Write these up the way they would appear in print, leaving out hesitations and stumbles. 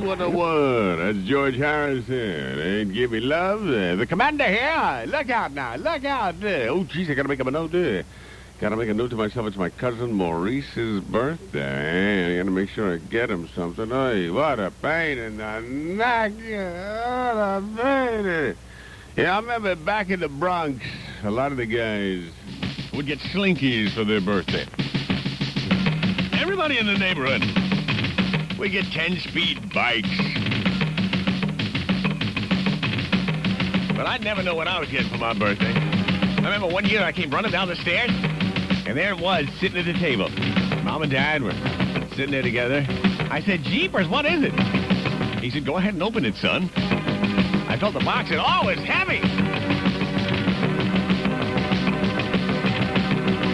101. That's George Harrison. Ain't give me love. The commander here. Look out now. Look out. Oh, jeez, I gotta make him a note. Gotta make a note to myself. It's my cousin Maurice's birthday. I gotta make sure I get him something. Hey, what a pain in the neck. What a pain. Yeah, I remember back in the Bronx, a lot of the guys would get slinkies for their birthday. Everybody in the neighborhood would get 10-speed bikes. But I'd never know what I was getting for my birthday. I remember one year I came running down the stairs, and there it was, sitting at the table. Mom and Dad were sitting there together. I said, "Jeepers, what is it?" He said, "Go ahead and open it, son." I felt the box, and oh, it's heavy.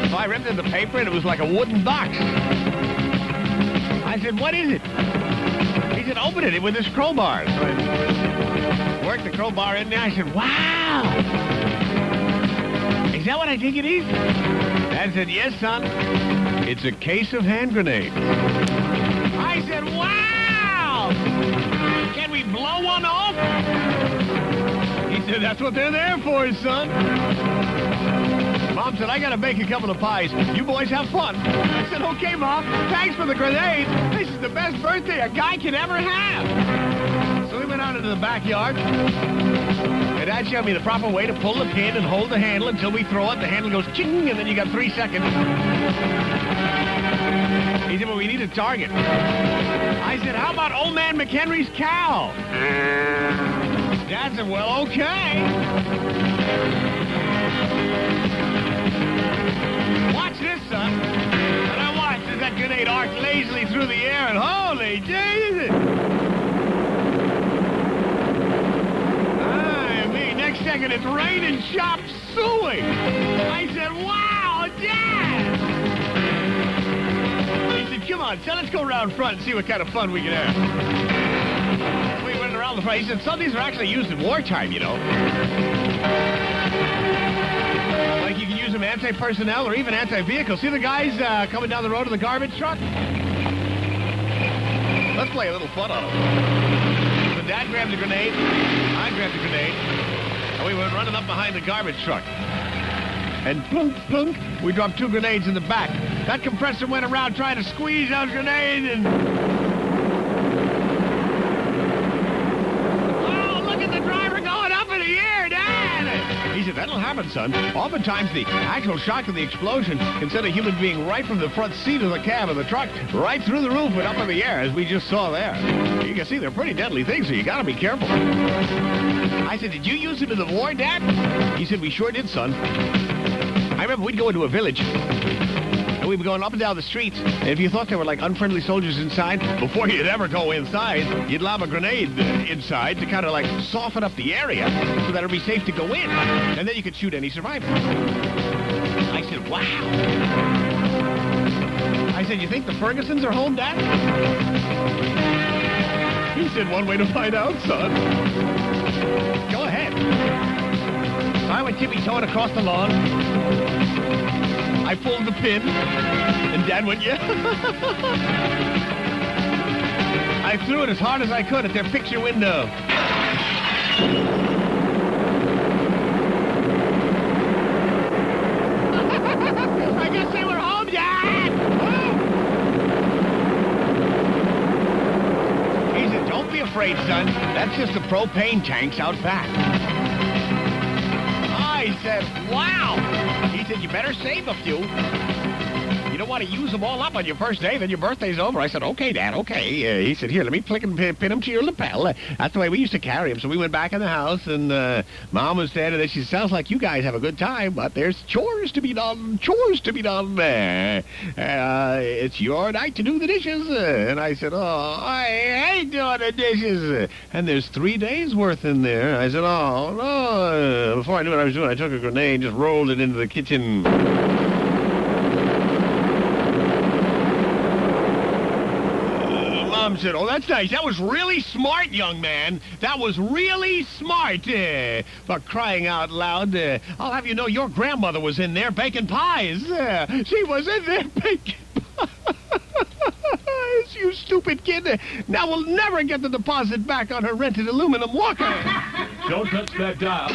So I ripped in the paper, and it was like a wooden box. I said, "What is it?" He said, "Open it with this crowbar." So I worked the crowbar in there. I said, "Wow. Is that what I think it is?" Dad said, "Yes, son. It's a case of hand grenades." I said, "Wow. Can we blow one off?" He said, "That's what they're there for, son." Mom said, "I gotta bake a couple of pies. You boys have fun." I said, "Okay, Mom. Thanks for the grenade. This is the best birthday a guy can ever have." So we went out into the backyard, and Dad showed me the proper way to pull the pin and hold the handle until we throw it. The handle goes ching, and then you got 3 seconds. He said, "Well, we need a target." I said, "How about old man McHenry's cow?" Dad said, "Well, okay." Watch this, son. And I watched as that grenade arced lazily through the air, and holy Jesus! Next second, it's raining chop suey. I said, "Wow, Dad!" He said, "Come on, son, let's go around front and see what kind of fun we can have." We went around the front. He said, "Some of these are actually used in wartime, you know. Like you can use them anti-personnel or even anti-vehicle. See the guys coming down the road in the garbage truck? Let's play a little fun on them." So Dad grabbed the grenade. I grabbed the grenade. And we went running up behind the garbage truck. And plunk, plunk, we dropped 2 grenades in the back. That compressor went around trying to squeeze out grenades and... Oh, look at the driver going up in the air, Dad! He said, "That'll happen, son. Oftentimes the actual shock of the explosion can send a human being right from the front seat of the cab of the truck, right through the roof and up in the air, as we just saw there. You can see they're pretty deadly things, so you gotta be careful." I said, "Did you use them in the war, Dad?" He said, "We sure did, son. I remember we'd go into a village, and we'd be going up and down the streets, and if you thought there were like unfriendly soldiers inside, before you'd ever go inside, you'd lob a grenade inside to kind of like soften up the area so that it'd be safe to go in, and then you could shoot any survivor." I said, "Wow." I said, "You think the Fergusons are home, Dad?" He said, "One way to find out, son." Go ahead. So I went tippy-toeing across the lawn. I pulled the pin, and Dad went, "Yeah." I threw it as hard as I could at their picture window. I guess they were home, Dad! He said, "Don't be afraid, son. That's just the propane tanks out back." I said, "Wow." He said, "You better save a few. You don't want to use them all up on your first day, then your birthday's over." I said, "Okay, Dad, okay." He said, "Here, let me pin them to your lapel." That's the way we used to carry them. So we went back in the house, and Mom was standing there. She said, "Sounds like you guys have a good time, but there's chores to be done, chores to be done. It's your night to do the dishes." And I said, "Oh, I hate doing the dishes." And there's 3 days worth in there. I said, "Oh, no." Before I knew what I was doing, I took a grenade and just rolled it into the kitchen. Mom said, "Oh, that's nice. That was really smart, young man. That was really smart." For crying out loud, I'll have you know your grandmother was in there baking pies. She was in there baking pies. you stupid kid. Now we'll never get the deposit back on her rented aluminum walker. Don't touch that dial.